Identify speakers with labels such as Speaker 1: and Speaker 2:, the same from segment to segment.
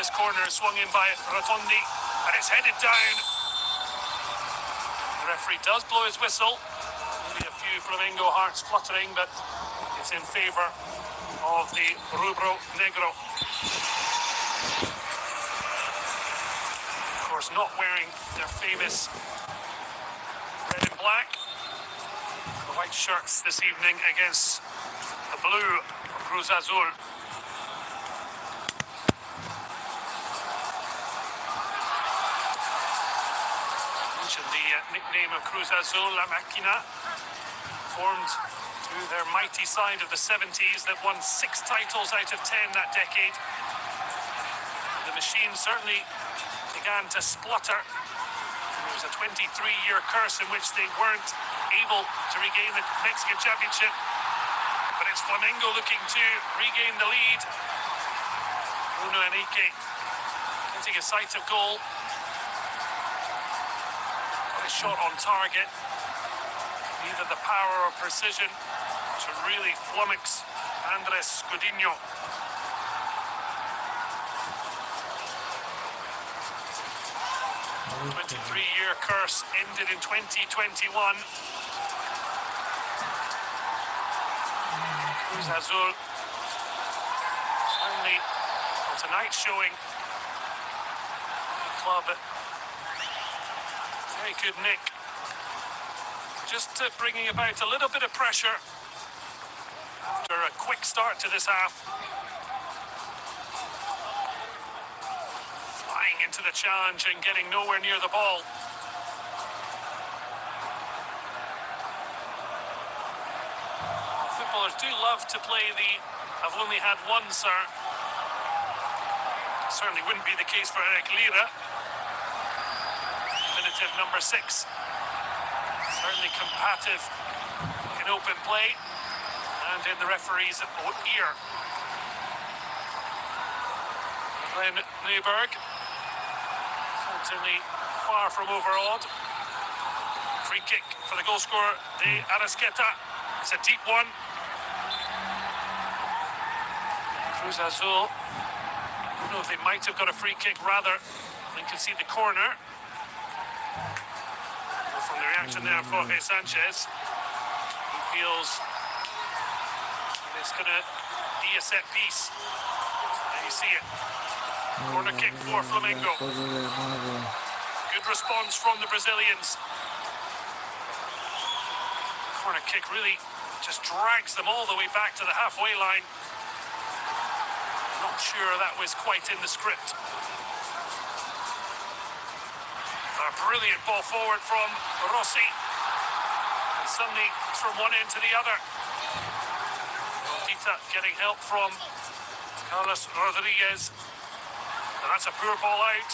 Speaker 1: this corner, swung in by Rotondi, and it's headed down. The referee does blow his whistle. Maybe a few Flamengo hearts fluttering, but it's in favour of the Rubro Negro. Of course, not wearing their famous red and black. The white shirts this evening against the blue of Cruz Azul. The nickname of Cruz Azul, La Máquina, formed through their mighty side of the 70s that won 6 titles out of 10 that decade. The machine certainly began to splutter. There was a 23-year curse in which they weren't able to regain the Mexican championship. But it's Flamengo looking to regain the lead. Bruno Henrique getting a sight of goal. Shot on target, neither the power or precision to really flummox Andres Godinho. The 23-year curse ended in 2021. Cruz Azul certainly on tonight's showing the club very good nick. Just bringing about a little bit of pressure after a quick start to this half. Flying into the challenge and getting nowhere near the ball. Footballers do love to play the "I've only had one, sir." Certainly wouldn't be the case for Eric Lira. Number 6, certainly combative in open play and in the referee's ear. Glenn Newberg, certainly far from overawed. Free kick for the goal scorer, De Arrasqueta. It's a deep one. Cruz Azul, I don't know if they might have got a free kick rather than concede the corner. From the reaction there of Jorge Sanchez, he feels it's going to be a set piece. There you see it. Corner kick for Flamengo. Good response from the Brazilians. Corner kick really just drags them all the way back to the halfway line. Not sure that was quite in the script. A brilliant ball forward from Rossi. And suddenly it's from one end to the other. Tita getting help from Carlos Rodriguez. And that's a poor ball out.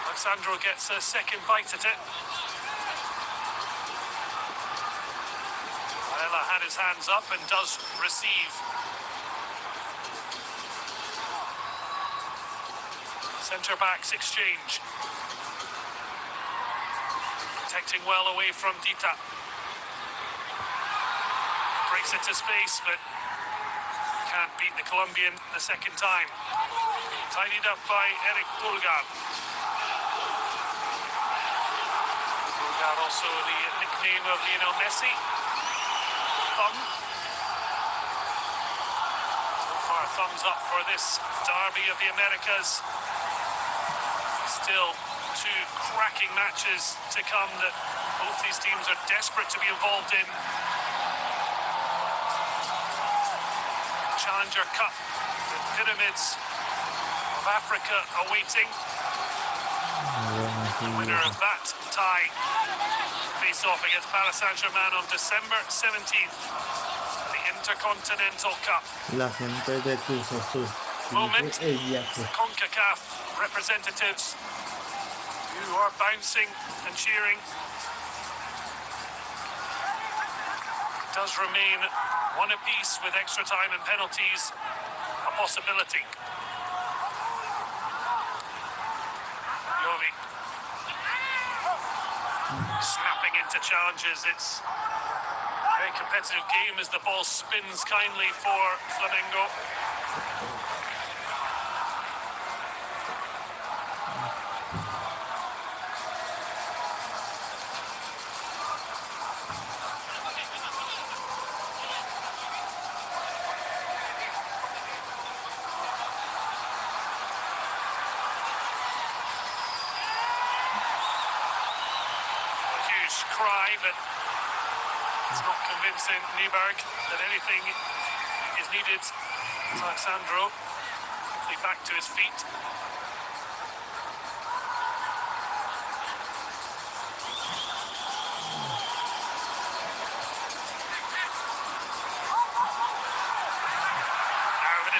Speaker 1: Alexandro gets a second bite at it. Varela had his hands up and does receive. Centre-backs exchange. Protecting well away from Dita. Breaks into space, but can't beat the Colombian the second time. Tidied up by Eric Pulgar. Pulgar also the nickname of Lionel Messi. Thumb. So far, thumbs up for this derby of the Americas. Still 2 cracking matches to come that both these teams are desperate to be involved in. Challenger Cup with Pyramids of Africa awaiting. The winner of that tie face off against Paris Saint-Germain on December 17th. The Intercontinental Cup.
Speaker 2: La gente de Cruz Azul.
Speaker 1: Moment, CONCACAF representatives who are bouncing and cheering. It does remain one apiece with extra time and penalties a possibility. Jovi snapping into challenges. It's a very competitive game as the ball spins kindly for Flamengo. cry, but it's not convincing Nieberg that anything is needed. Alexandro quickly back to his feet.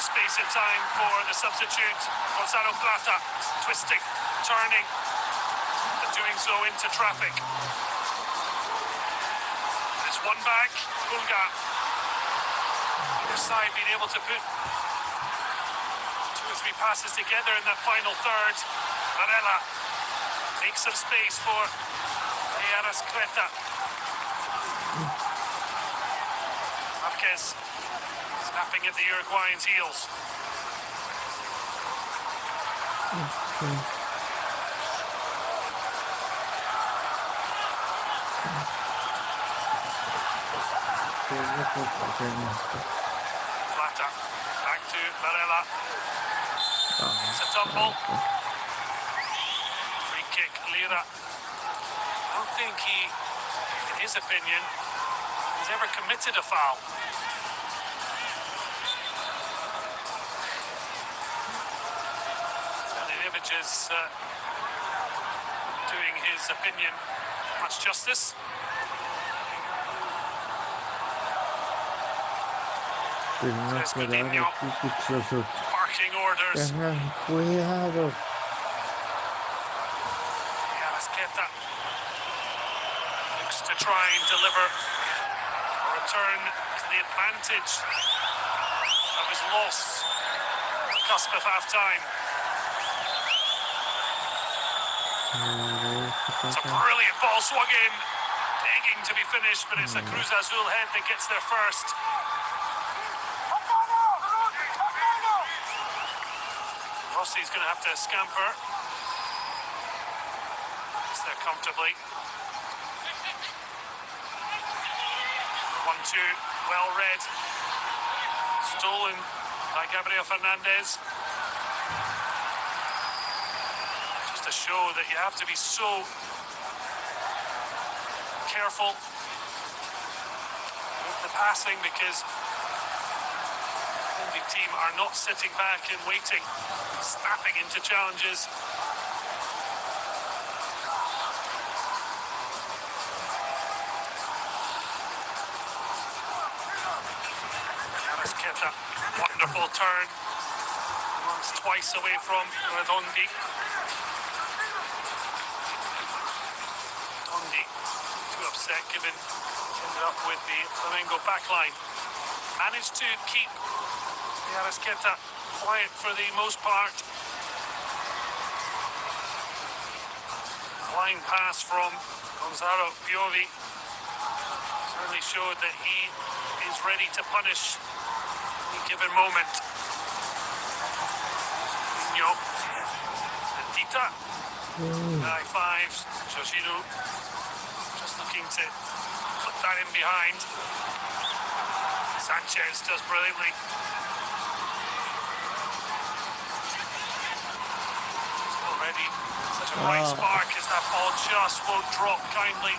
Speaker 1: Space and time for the substitute. Gonzalo Plata twisting, turning, but doing so into traffic. It's one back, Pulga. Either side being able to put 2 or 3 passes together in that final third. Varela makes some space for Arasqueta. Marquez snapping at the Uruguayan's heels. Plata back to Varela. It's a tumble. Free kick, Lira. I don't think he, in his opinion, has ever committed a foul. Is doing his opinion much justice. Barking orders.
Speaker 2: Cuidado.
Speaker 1: Arasqueta looks to try and deliver a return to the advantage of his loss on the cusp of half-time. It's a brilliant ball swung in, begging to be finished, but it's a Cruz Azul head that gets there first. Rossi's going to have to scamper. Gets there comfortably. 1-2, well read. Stolen by Gabriel Fernandez. To show that you have to be so careful with the passing, because the team are not sitting back and waiting, snapping into challenges. Arasqueta, wonderful turn, once twice away from Redondi. Too upset given ended up with the Flamengo backline. Managed to keep the Arasqueta quiet for the most part. Line pass from Gonzalo Piovi certainly showed that he is ready to punish any given moment. Nino and Tita. High fives. Jorginho just looking to put that in behind. Sanchez does brilliantly. Already such a bright spark as that ball just won't drop kindly.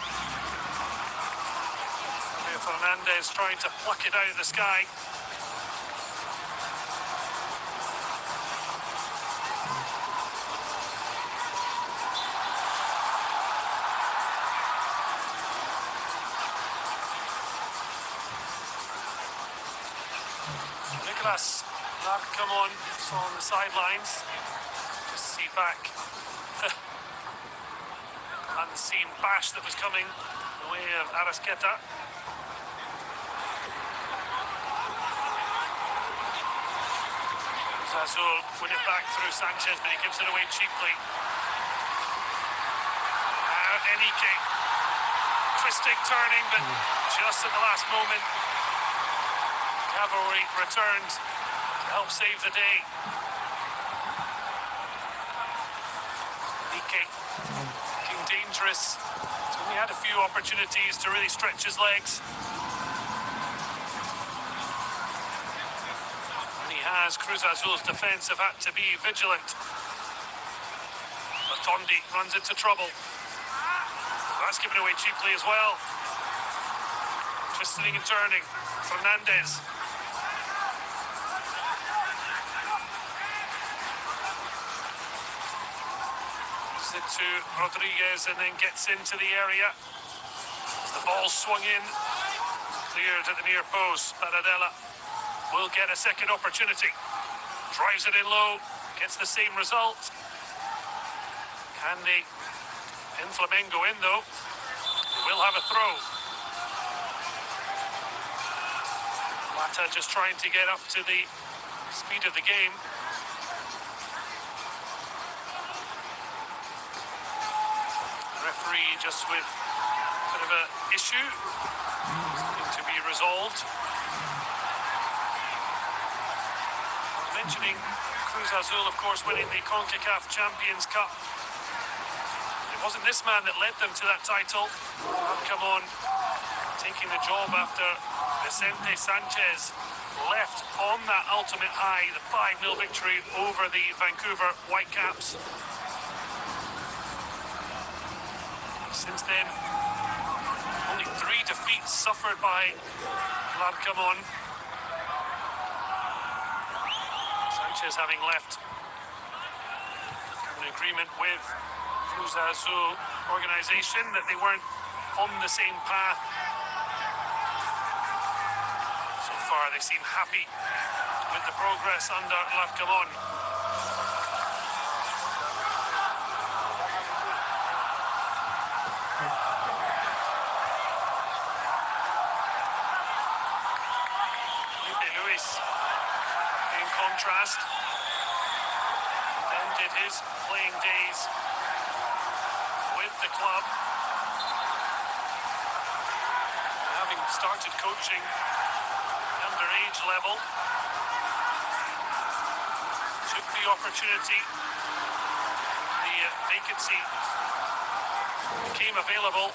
Speaker 1: Fernandez trying to pluck it out of the sky. Nicolas Larcamon on the sidelines. Just see back. Unseen bash that was coming the way of Arasqueta. Azul win it back through Sanchez, but he gives it away cheaply. Enrique twisting, turning, but just at the last moment, cavalry returned to help save the day. Enrique looking dangerous. He's only had a few opportunities to really stretch his legs. As Cruz Azul's defence have had to be vigilant. Tondi runs into trouble. That's given away cheaply as well. Twisting and turning. Fernandez. Gives it to Rodriguez and then gets into the area. As the ball swung in. Cleared at the near post. Paradella will get a second opportunity. Drives it in low. Gets the same result. Can they pin Flamengo in though? They will have a throw. Mata just trying to get up to the speed of the game. The referee just with a bit of an issue. Something to be resolved. Mentioning Cruz Azul, of course, winning the CONCACAF Champions Cup. It wasn't this man that led them to that title. Acabó taking the job after Vicente Sanchez left on that ultimate high, the 5-0 victory over the Vancouver Whitecaps. Since then, only 3 defeats suffered by Acabó. Sanchez having left an agreement with Cruz Azul organization that they weren't on the same path. So far they seem happy with the progress under Acabó. In contrast, ended his playing days with the club, having started coaching underage level, took the opportunity, the vacancy became available.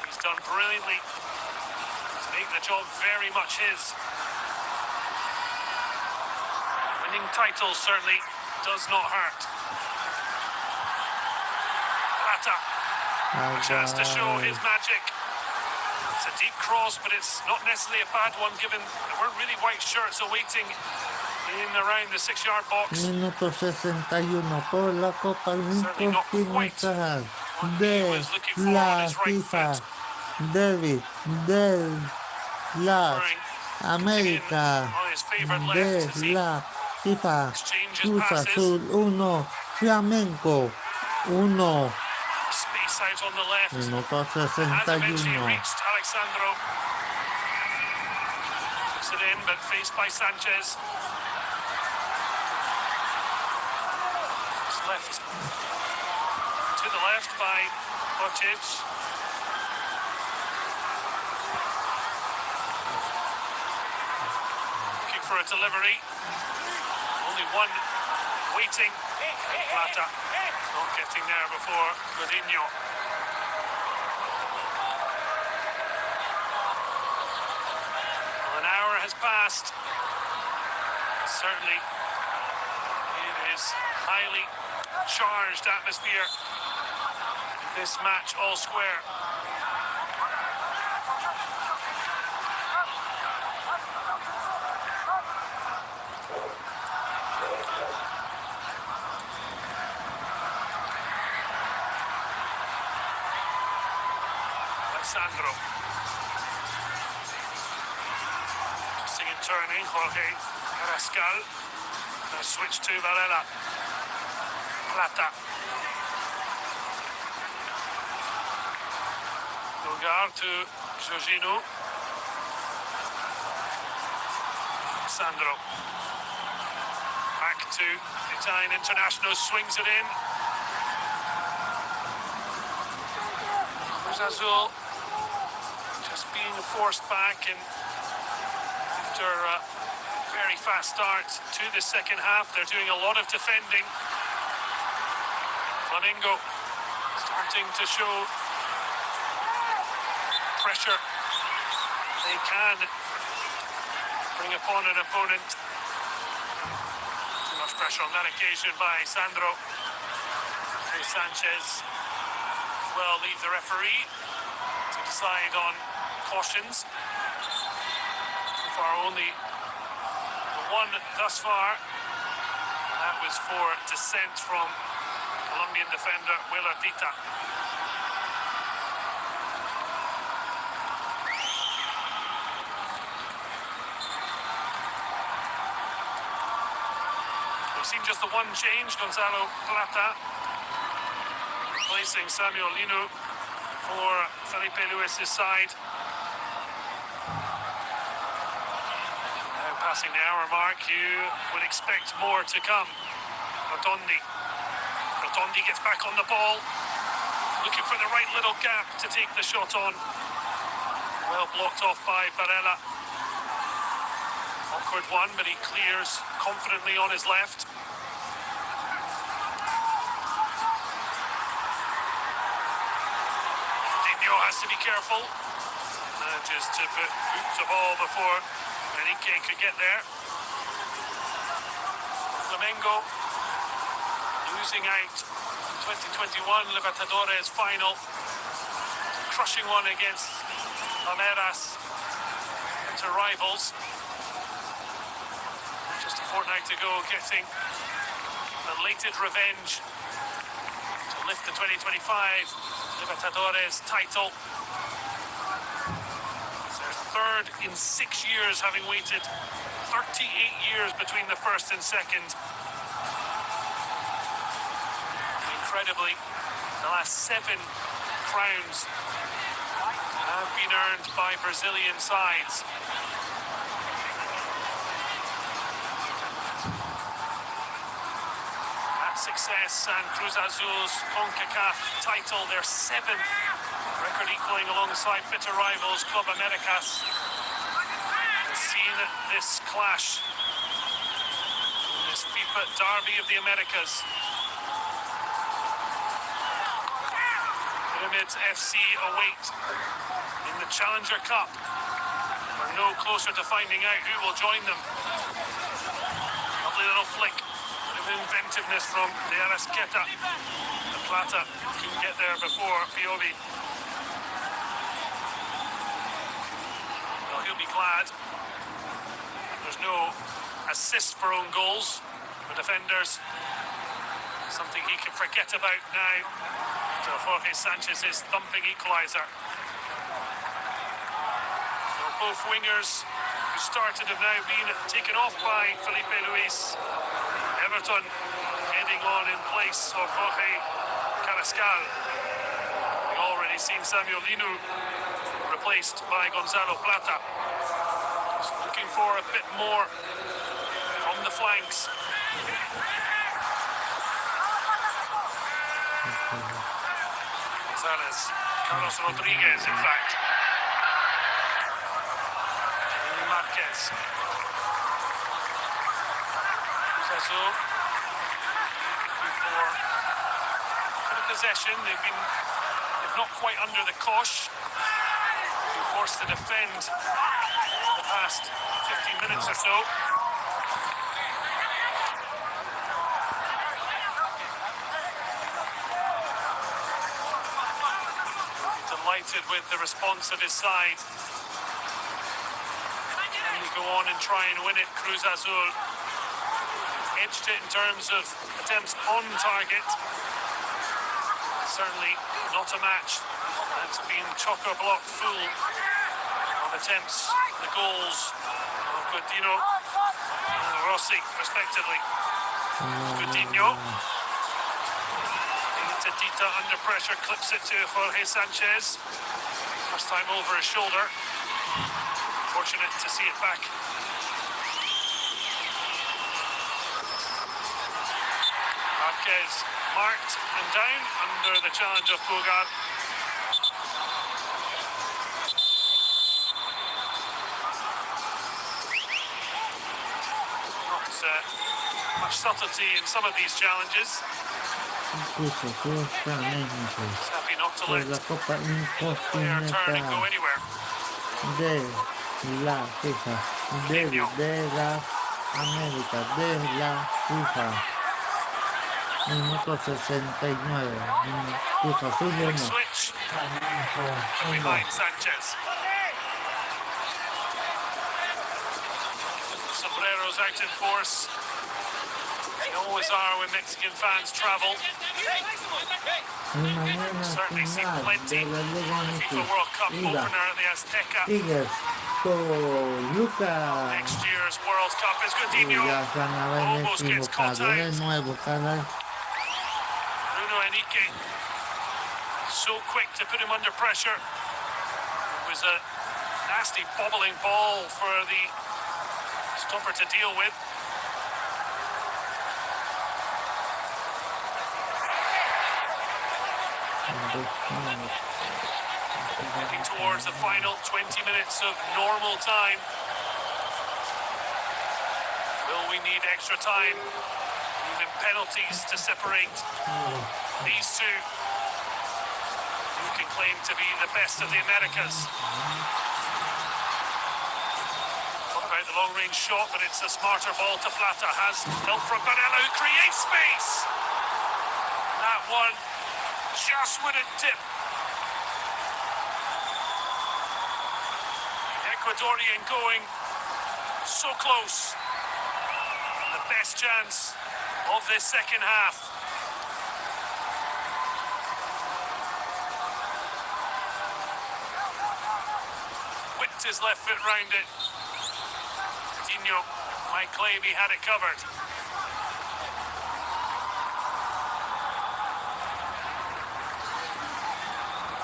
Speaker 1: He's done brilliantly to make the job very much his. Winning titles certainly does not hurt. Plata, a chance to show his magic. It's a deep cross, but it's not necessarily a bad one, given there weren't really white shirts awaiting in around the 6-yard box.
Speaker 2: Minuto 61 por la Copa Intercontinental de la FIFA, David de la América, de la FIFA, Cruz Azul 1, Flamengo 1.
Speaker 1: Space out on the left.
Speaker 2: Minuto
Speaker 1: Has eventually
Speaker 2: 61.
Speaker 1: reached Alexandro. Puts it in, but faced by Sanchez. It's left to the left by Bocic. Looking for a delivery. Only one waiting. Plata not getting there before Godinho. Well, an hour has passed. Certainly, it is highly charged atmosphere. This match all square. Sandro. Twisting and turning, Jorge Carrascal. Now switch to Varela. Plata. Lugar to Jorginho. Sandro. Back to the Italian international, swings it in. Cruz Azul being forced back, and after a very fast start to the second half, they're doing a lot of defending. Flamengo starting to show pressure they can bring upon an opponent. Too much pressure on that occasion by Sandro. Sanchez well leave the referee to decide on cautions. So far only the one thus far. That was for dissent from Colombian defender Willardita. We've seen just the one change, Gonzalo Plata replacing Samuel Lino for Felipe Luis's side. Now passing the hour mark, you would expect more to come. Rotondi gets back on the ball, looking for the right little gap to take the shot on. Well blocked off by Barella. Awkward one, but he clears confidently on his left. Dinho has to be careful. Manages to put the ball before Enrique could get there. Flamengo losing out 2021 Libertadores final. Crushing one against Palmeiras to rivals. Just a fortnight ago, getting belated revenge to lift the 2025 Libertadores title. It's their third in 6 years, having waited 38 years between the first and second. Incredibly, the last 7 crowns have been earned by Brazilian sides. Success and Cruz Azul's CONCACAF title, their 7th record equaling alongside bitter rivals Club Americas, has seen this clash, this FIFA Derby of the Americas. Pyramids FC await in the Challenger Cup. We're no closer to finding out who will join them. Lovely little flick. Inventiveness from the Arasqueta. The Plata couldn't get there before Piovi. Well, he'll be glad. There's no assist for own goals for defenders. Something he can forget about now to Jorge Sanchez's thumping equaliser. So both wingers who started have now been taken off by Felipe Luis. Everton heading on in place of Jorge Carrascal. We've already seen Samuel Lino replaced by Gonzalo Plata. Just looking for a bit more from the flanks. Gonzalez, Carlos Rodriguez, in fact. Marquez. Azul for good possession. They've been, if not quite under the cosh, been forced to defend for the past 15 minutes or so. Delighted with the response of his side. And they go on and try and win it. Cruz Azul edged it in terms of attempts on target. Certainly not a match that's been chock-a-block full of attempts, the goals of Coutinho and Rossi, respectively. Coutinho into Dita under pressure, clips it to Jorge Sanchez. First time over his shoulder. Fortunate to see it back. Marquez marked and down under the challenge of Pugar. Not much subtlety in some of these challenges.
Speaker 2: Incluso justamente
Speaker 1: Happy not to
Speaker 2: por
Speaker 1: let
Speaker 2: la Copa
Speaker 1: player turn and go
Speaker 2: Intercontinental
Speaker 1: anywhere.
Speaker 2: de la FIFA, de la América, de la FIFA. Minuto 69. Cruz Azul
Speaker 1: Quick
Speaker 2: 1.
Speaker 1: switch
Speaker 2: Flamengo 1.
Speaker 1: behind Sanchez. Sombreros out in force. They always are when Mexican fans travel.
Speaker 2: Y mañana
Speaker 1: Certainly seen
Speaker 2: final
Speaker 1: plenty
Speaker 2: de la Liga
Speaker 1: in the FIFA
Speaker 2: MX.
Speaker 1: World Cup
Speaker 2: Liga.
Speaker 1: opener at the Azteca.
Speaker 2: Tigres. Toluca.
Speaker 1: Next year's World Cup is
Speaker 2: Y
Speaker 1: Coutinho.
Speaker 2: ya ganaba el
Speaker 1: Almost gets caught
Speaker 2: equivocado de
Speaker 1: out.
Speaker 2: nuevo, caray.
Speaker 1: Bruno Henrique, so quick to put him under pressure. It was a nasty bobbling ball for the stopper to deal with. Heading towards the final 20 minutes of normal time. Will we need extra time? Even penalties to separate these two, who can claim to be the best of the Americas. Thought about the long-range shot, but it's a smarter ball to Plata. Has help from Barella, who creates space. That one just wouldn't tip. Ecuadorian going so close. The best chance of this second half. Whipped his left foot round it. Coutinho might claim he had it covered.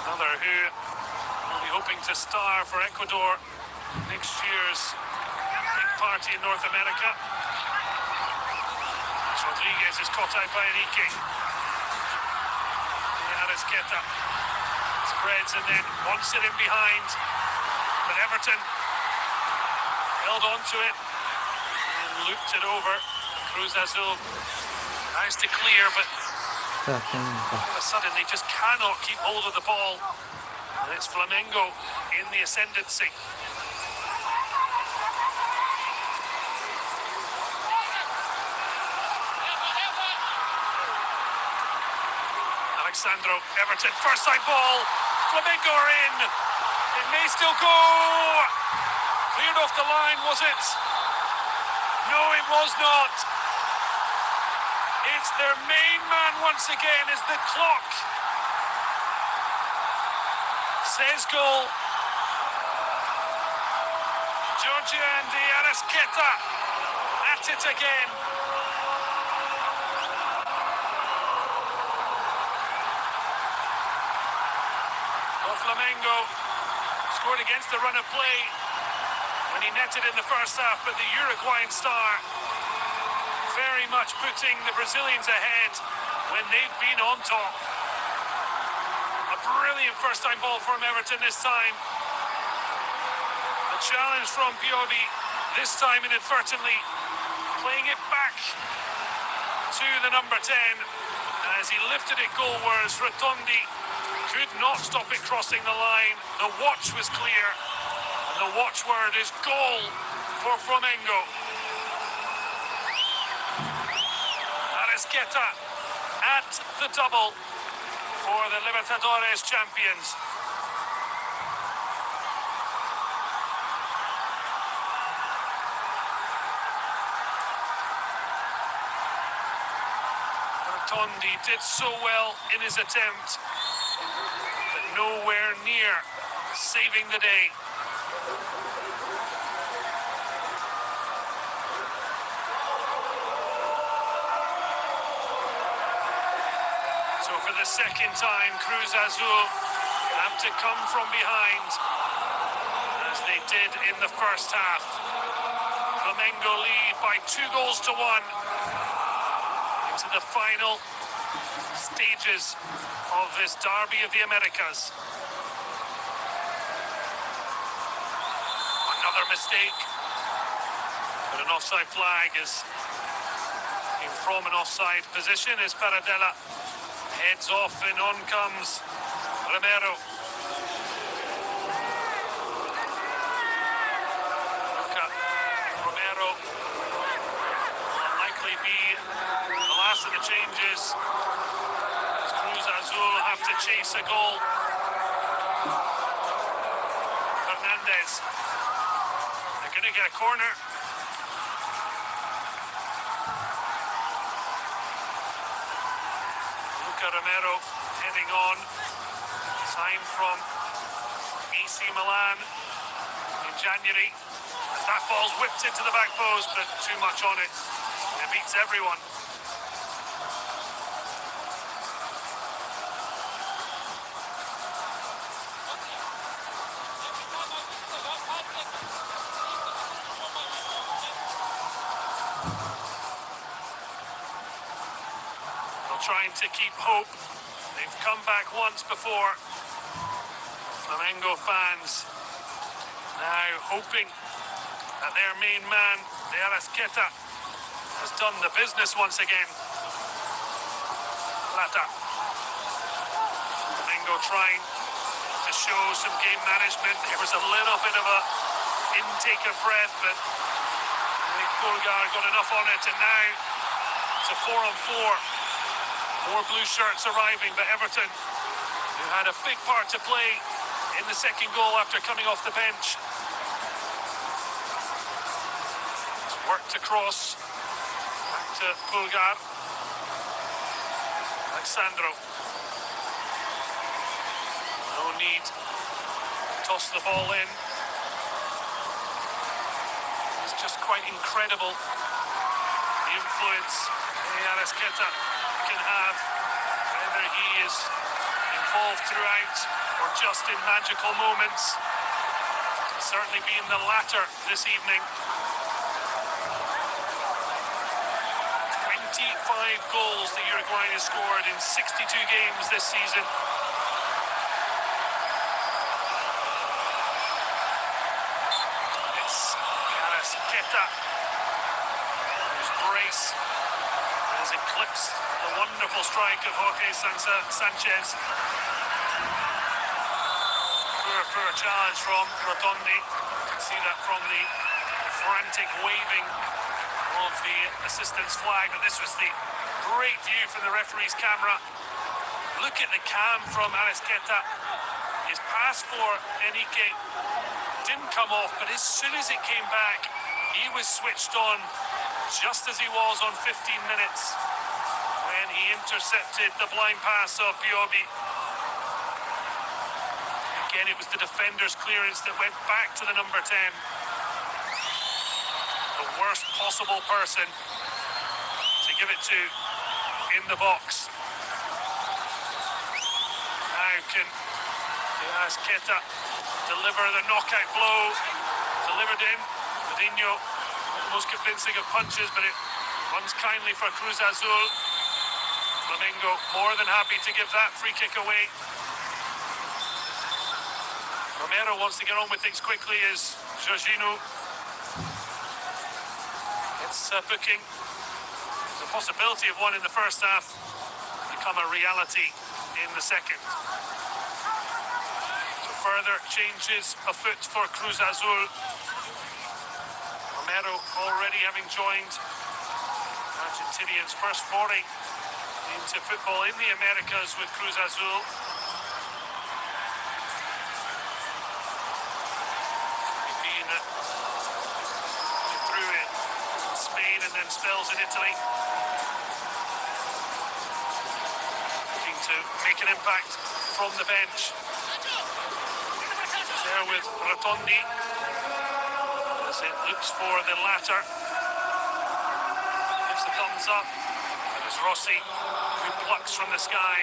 Speaker 1: Another who will be hoping to star for Ecuador next year's big party in North America. Rodriguez is caught out by Enrique. Arezqueta spreads and then wants it in behind. But Everton held on to it and looped it over. Cruz Azul tries to clear, but all of a sudden they just cannot keep hold of the ball. And it's Flamengo in the ascendancy. Alexandro, Everton, first time ball. Flamengo are in. It may still go. Cleared off the line, was it? No, it was not. It's their main man once again as the clock says goal. Georgian de Arezqueta at it again. Flamengo scored against the run of play when he netted in the first half, but the Uruguayan star very much putting the Brazilians ahead when they've been on top. A brilliant first-time ball from Everton this time. A challenge from Piovi, this time inadvertently playing it back to the number 10. As he lifted it goalwards, Rotondi could not stop it crossing the line. The watch was clear, and the watchword is goal for Flamengo. Arezqueta at the double for the Libertadores champions. Rotondi did so well in his attempt, nowhere near saving the day. So for the second time, Cruz Azul have to come from behind, as they did in the first half. Flamengo lead by 2-1 into the final stages of this Derby of the Americas. Another mistake, but an offside flag is from an offside position as Paradella heads off and on comes Romero. Romero will likely be the last of the changes changes. Cruz Azul have to chase a goal. Fernandez. They're going to get a corner. Romero heading on. Sign from AC Milan in January. That ball's whipped into the back post, but too much on it. It beats everyone. Trying to keep hope. They've come back once before. Flamengo fans now hoping that their main man, the Arrasqueta, has done the business once again. Plata. Flamengo trying to show some game management. There was a little bit of a intake of breath, but I think Pulgar got enough on it, and now it's a 4-on-4. More blue shirts arriving, but Everton, who had a big part to play in the second goal after coming off the bench. It's worked across, back to Pulgar. Alexandro. No need to toss the ball in. It's just quite incredible, the influence Arrasqueta can have, whether he is involved throughout or just in magical moments. Certainly being the latter this evening. 25 goals the Uruguayan has scored in 62 games this season. It's Arrasqueta, whose brace has eclipsed the wonderful strike of Jorge Sanchez. Poor challenge from Rotondi. You can see that from the frantic waving of the assistant's flag. But this was the great view from the referee's camera. Look at the cam from Arrasqueta. His pass for Enrique didn't come off, but as soon as it came back, he was switched on, just as he was on 15 minutes when he intercepted the blind pass of Biobi. Again, it was the defender's clearance that went back to the number 10. The worst possible person to give it to in the box. Now can Arrasqueta deliver the knockout blow? Delivered in. Coutinho, the most convincing of punches, but it runs kindly for Cruz Azul. Flamengo more than happy to give that free kick away. Romero wants to get on with things quickly as Jorginho gets booking. The possibility of one in the first half become a reality in the second. So further changes afoot for Cruz Azul. Romero already having joined Argentinians' first foray into football in the Americas with Cruz Azul. He's been through in Spain and then spells in Italy. Looking to make an impact from the bench. He's there with Rotondi as it looks for the latter. Gives the thumbs up. And it's Rossi who plucks from the sky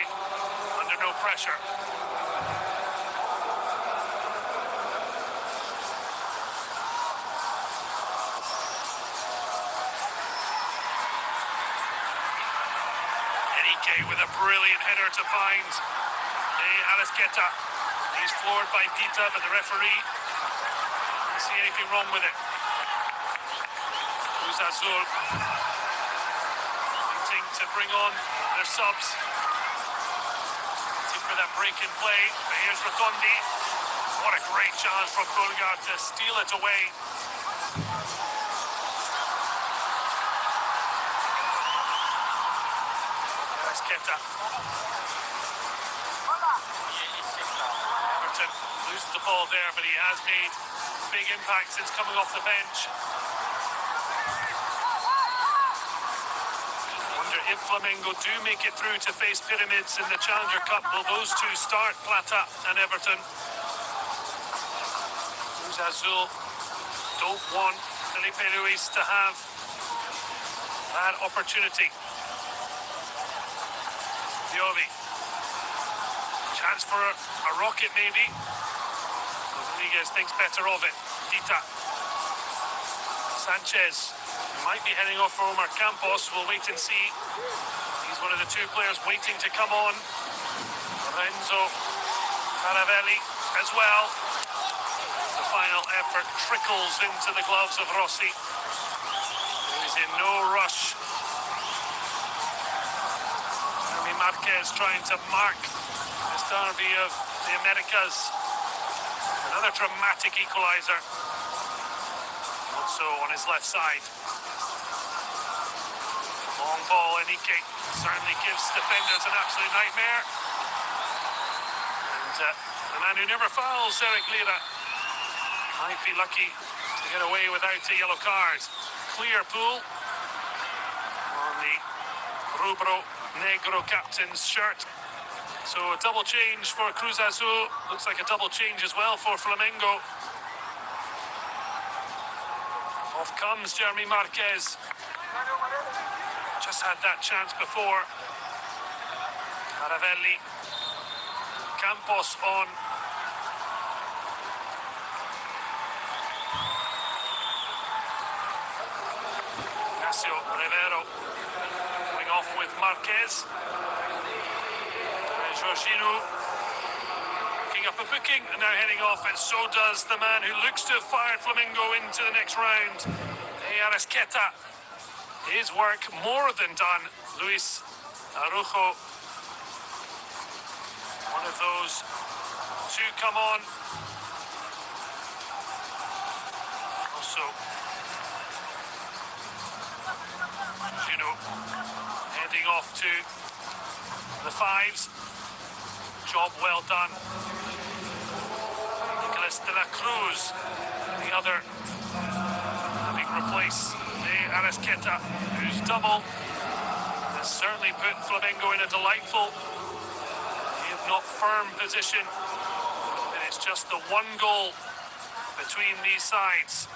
Speaker 1: under no pressure. Enrique with a brilliant header to find Arrasqueta. He's floored by Pita, but the referee didn't see anything wrong with it. Cruz Azul wanting to bring on their subs. Waiting for that break in play. But here's Rotondi. What a great challenge from Pulgar to steal it away. Arasqueta. Everton loses the ball there, but he has made big impact since coming off the bench. Wonder if Flamengo do make it through to face Pyramids in the Challenger Cup, will those two start, Plata and Everton? Cruz Azul don't want Felipe Luis to have that opportunity. Diovi. Chance for a rocket maybe. Rodriguez thinks better of it. Dita. Sanchez might be heading off for Omar Campos. We'll wait and see. He's one of the two players waiting to come on. Lorenzo Caravelli as well. The final effort trickles into the gloves of Rossi, who is in no rush. Jeremy Marquez trying to mark this derby of the Americas. Another dramatic equaliser. Also on his left side. Long ball, Enrique certainly gives defenders an absolute nightmare. And the man who never fouls, Eric Lira, might be lucky to get away without a yellow card. Clear pool on the Rubro Negro captain's shirt. So a double change for Cruz Azul. Looks like a double change as well for Flamengo. Off comes Jeremy Marquez. Just had that chance before. Caravelli. Campos on. Ignacio Rivero going off with Marquez. Jorginho picking up a booking and now heading off, and so does the man who looks to have fired Flamengo into the next round, Arasqueta. His work more than done. Luis Araujo, one of those two come on. Also, heading off to the fives. Job well done. Nicolas de la Cruz, the other, having replaced Arasqueta, whose double has certainly put Flamengo in a delightful, if not firm position. And it's just the one goal between these sides.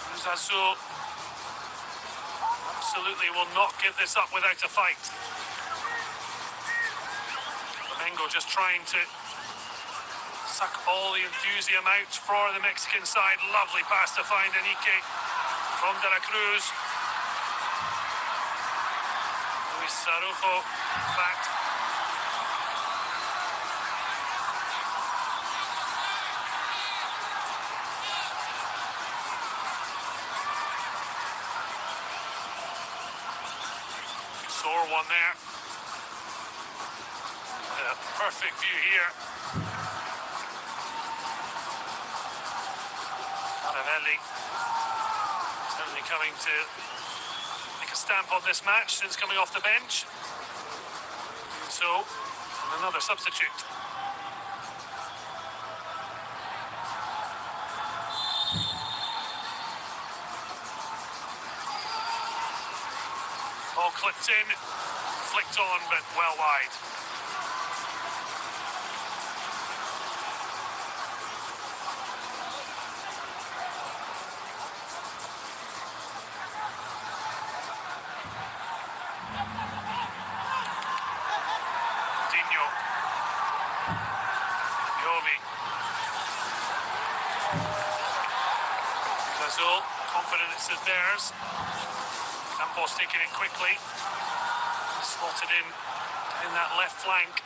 Speaker 1: Cruz Azul absolutely will not give this up without a fight. Flamengo just trying to suck all the enthusiasm out for the Mexican side. Lovely pass to find Enrique from De La Cruz. Luis Araujo, in fact. Sore one there. Perfect view here. Caravelli certainly coming to make a stamp on this match since coming off the bench. So, another substitute. Ball clipped in, flicked on, but well wide. Azul, confidence is theirs. Campos taking it quickly. Slotted in that left flank.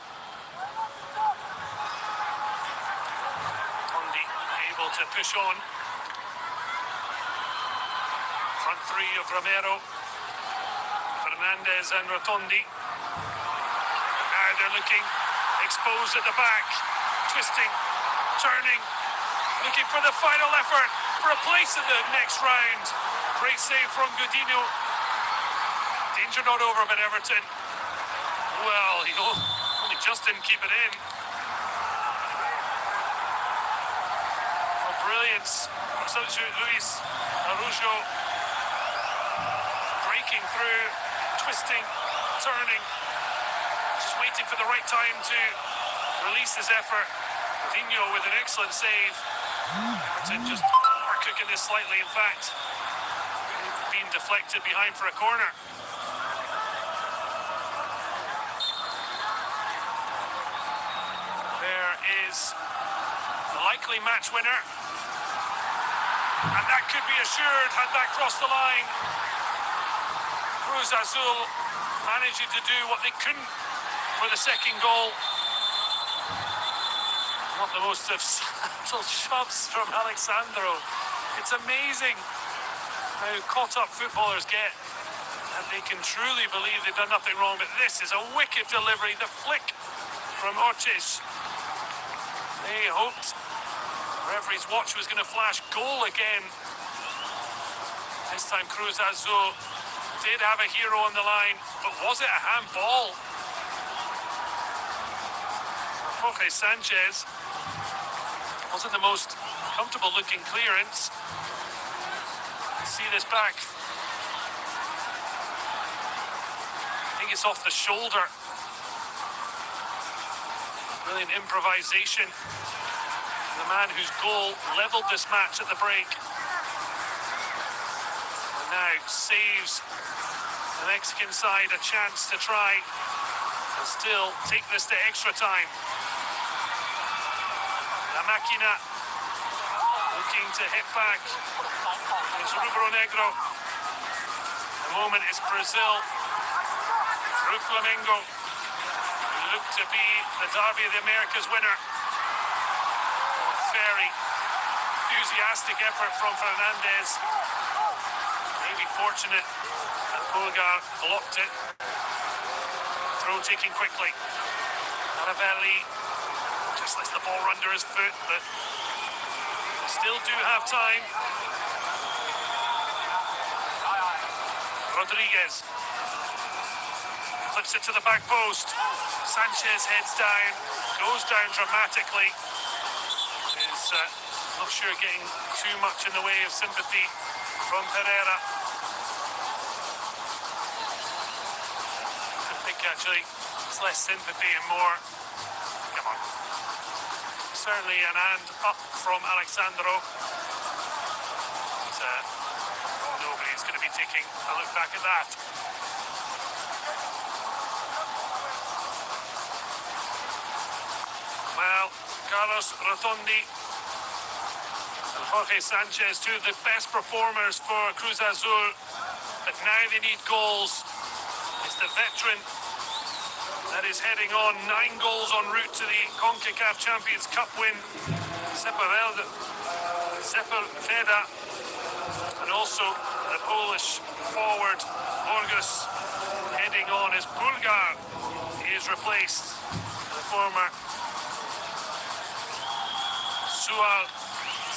Speaker 1: Rotondi able to push on. Front three of Romero, Fernandez and Rotondi. Now they're looking exposed at the back. Twisting, turning, looking for the final effort for a place in the next round. Great save from Godinho. Danger not over, but Everton Well, he only just didn't keep it in. Oh, brilliance from substitute Luis Araujo. Breaking through, twisting, turning, just waiting for the right time to release his effort. Coutinho with an excellent save. Everton just are cooking this slightly, in fact. Being deflected behind for a corner. There is the likely match winner. And that could be assured had that crossed the line. Cruz Azul managing to do what they couldn't for the second goal. Not the most of subtle shots from Alexandro. It's amazing how caught up footballers get, and they can truly believe they've done nothing wrong. But this is a wicked delivery. The flick from Ortiz. They hoped referee's watch was going to flash goal again. This time Cruz Azul did have a hero on the line, but was it a handball? Jorge Sanchez wasn't the most comfortable looking clearance. See this back. I think it's off the shoulder. Brilliant improvisation. The man whose goal levelled this match at the break. And now saves the Mexican side a chance to try and still take this to extra time. La Máquina looking to hit back. It's Rubro Negro. The moment is Brazil through Flamengo, who look to be the Derby of the Americas winner. Very enthusiastic effort from Fernandez. Maybe fortunate that Pulgar blocked it. Throw taken quickly. Arabelli just lets the ball run under his foot, but they still do have time. Rodriguez flips it to the back post. Sanchez heads down, goes down dramatically. Is not sure getting too much in the way of sympathy from Pereira. I think actually it's less sympathy and more, come on, certainly an hand up from Alexandro. But, nobody's going to be taking a look back at that. Well, Carlos Rotondi and Jorge Sanchez, two of the best performers for Cruz Azul, but now they need goals. It's the veteran that is heading on, 9 goals en route to the CONCACAF Champions Cup win. Sepulveda, and also the Polish forward Borges heading on as Pulgar is replaced. The former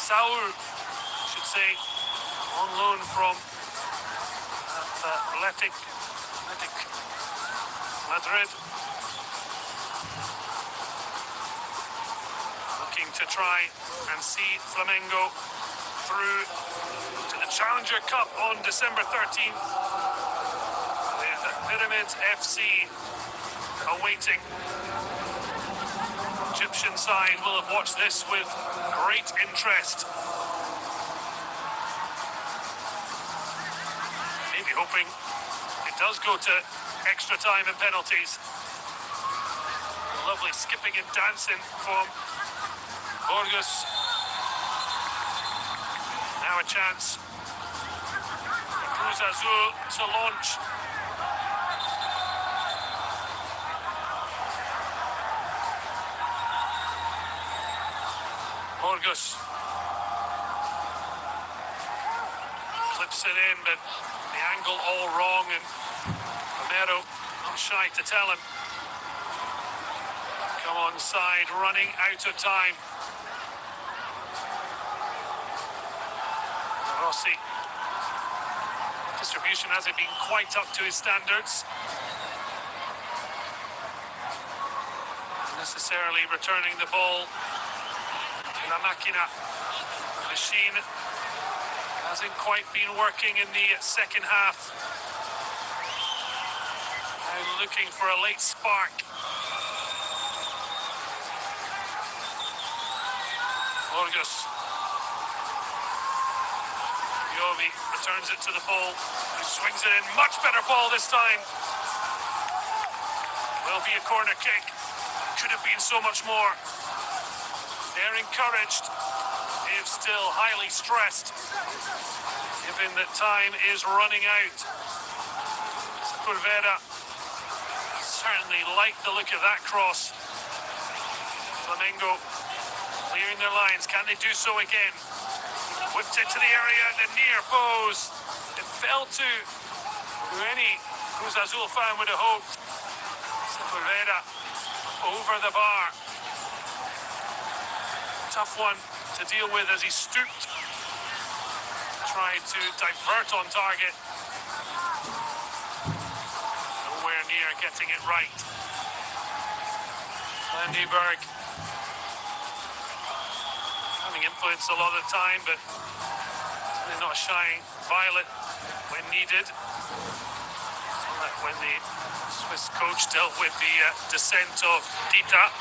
Speaker 1: Saul, should say, on loan from Athletic Madrid. Looking to try and see Flamengo through to the Challenger Cup on December 13th with Pyramids FC awaiting. Egyptian side will have watched this with great interest. Maybe hoping it does go to extra time and penalties. Lovely skipping and dancing from Borges. Now a chance for Cruz Azul to launch. Borges clips it in, but the angle all wrong, and Romero not shy to tell him. Come on side, running out of time. Rossi. Distribution hasn't been quite up to his standards. necessarily returning the ball to La Máquina. The machine hasn't quite been working in the second half. I'm looking for a late spark. Vargas. Jovi returns it to the ball. He swings it in. Much better ball this time. Will be a corner kick. Could have been so much more. They're encouraged, if still highly stressed, given that time is running out. Sepulveda certainly liked the look of that cross. Flamengo clearing their lines. Can they do so again? Whipped into the area, the near pose. It fell to who any Cruz Azul fan would have hoped. Sepulveda over the bar. Tough one to deal with as he stooped. Tried to divert on target. Nowhere near getting it right. Landyberg having influence a lot of the time, but certainly not shining violet when needed. When the Swiss coach dealt with the descent of Dita.